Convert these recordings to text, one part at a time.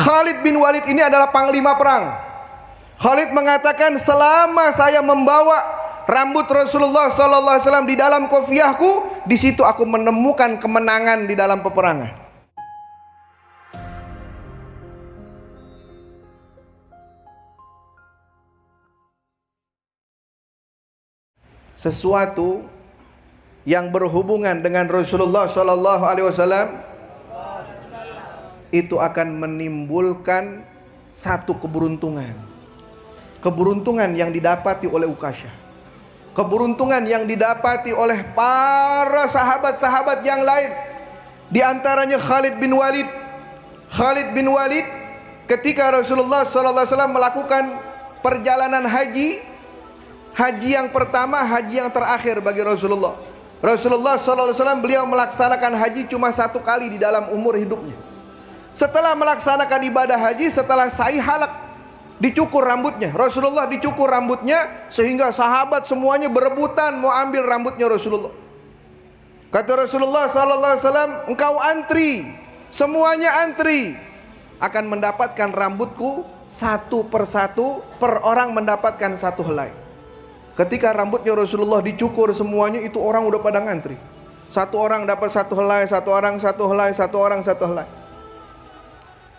Khalid bin Walid ini adalah panglima perang. Khalid mengatakan, selama saya membawa rambut Rasulullah SAW di dalam kofiahku, di situ aku menemukan kemenangan di dalam peperangan. Sesuatu yang berhubungan dengan Rasulullah SAW itu akan menimbulkan satu keberuntungan. Keberuntungan yang didapati oleh Ukasyah, keberuntungan yang didapati oleh para sahabat-sahabat yang lain, di antaranya Khalid bin Walid. Khalid bin Walid ketika Rasulullah SAW melakukan perjalanan haji, haji yang pertama, haji yang terakhir bagi Rasulullah. Rasulullah SAW beliau melaksanakan haji cuma satu kali di dalam umur hidupnya. Setelah melaksanakan ibadah haji, setelah sa'i halak, dicukur rambutnya. Rasulullah dicukur rambutnya sehingga sahabat semuanya berebutan mau ambil rambutnya Rasulullah. Kata Rasulullah SAW, engkau antri, semuanya antri, akan mendapatkan rambutku satu persatu, per orang mendapatkan satu helai. Ketika rambutnya Rasulullah dicukur semuanya, itu orang udah pada ngantri. Satu orang dapat satu helai, satu orang satu helai, satu orang satu helai.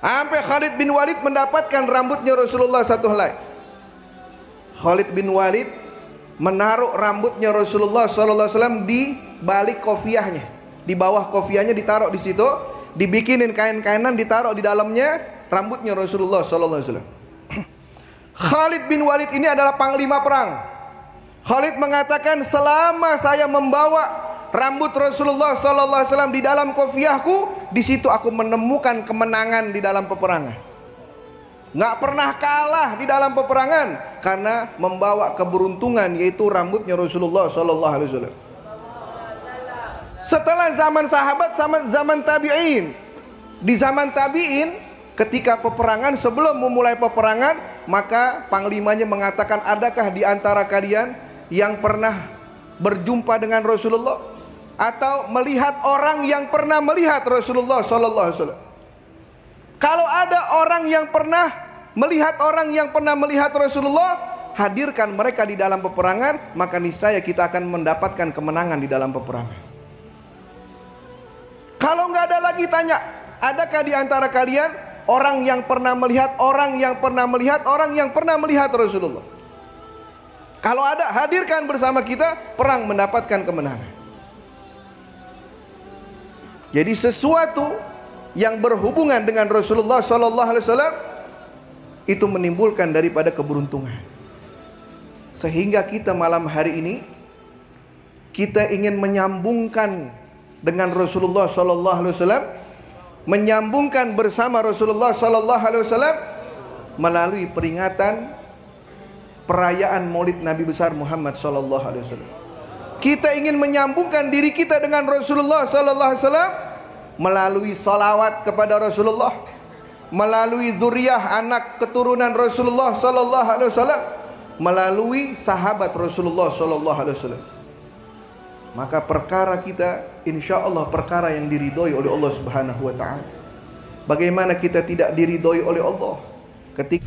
Sampai Khalid bin Walid mendapatkan rambutnya Rasulullah satu helai. Khalid bin Walid menaruh rambutnya Rasulullah SAW di balik kofiahnya, di bawah kofiahnya ditaruh di situ, dibikinin kain-kainan, ditaruh di dalamnya rambutnya Rasulullah SAW. Khalid bin Walid ini adalah panglima perang. Khalid mengatakan, selama saya membawa rambut Rasulullah SAW di dalam kofiahku, di situ aku menemukan kemenangan di dalam peperangan. Nggak pernah kalah di dalam peperangan karena membawa keberuntungan, yaitu rambutnya Rasulullah SAW. Setelah zaman sahabat, zaman tabi'in, di zaman tabi'in, ketika peperangan, sebelum memulai peperangan, maka panglimanya mengatakan, adakah di antara kalian yang pernah berjumpa dengan Rasulullah atau melihat orang yang pernah melihat Rasulullah SAW? Kalau ada orang yang pernah melihat Rasulullah, hadirkan mereka di dalam peperangan, maka niscaya kita akan mendapatkan kemenangan di dalam peperangan. Kalau nggak ada lagi, tanya, adakah di antara kalian orang yang pernah melihat Rasulullah? Kalau ada, hadirkan bersama kita, perang mendapatkan kemenangan. Jadi sesuatu yang berhubungan dengan Rasulullah SAW itu menimbulkan daripada keberuntungan. Sehingga kita malam hari ini, kita ingin menyambungkan dengan Rasulullah SAW, menyambungkan bersama Rasulullah SAW melalui peringatan perayaan Maulid Nabi besar Muhammad SAW. Kita ingin menyambungkan diri kita dengan Rasulullah SAW melalui salawat kepada Rasulullah, melalui zuriyah anak keturunan Rasulullah SAW, melalui sahabat Rasulullah SAW. Maka perkara kita, insya Allah perkara yang diridhoi oleh Allah Subhanahu wa Ta'ala. Bagaimana kita tidak diridhoi oleh Allah ketika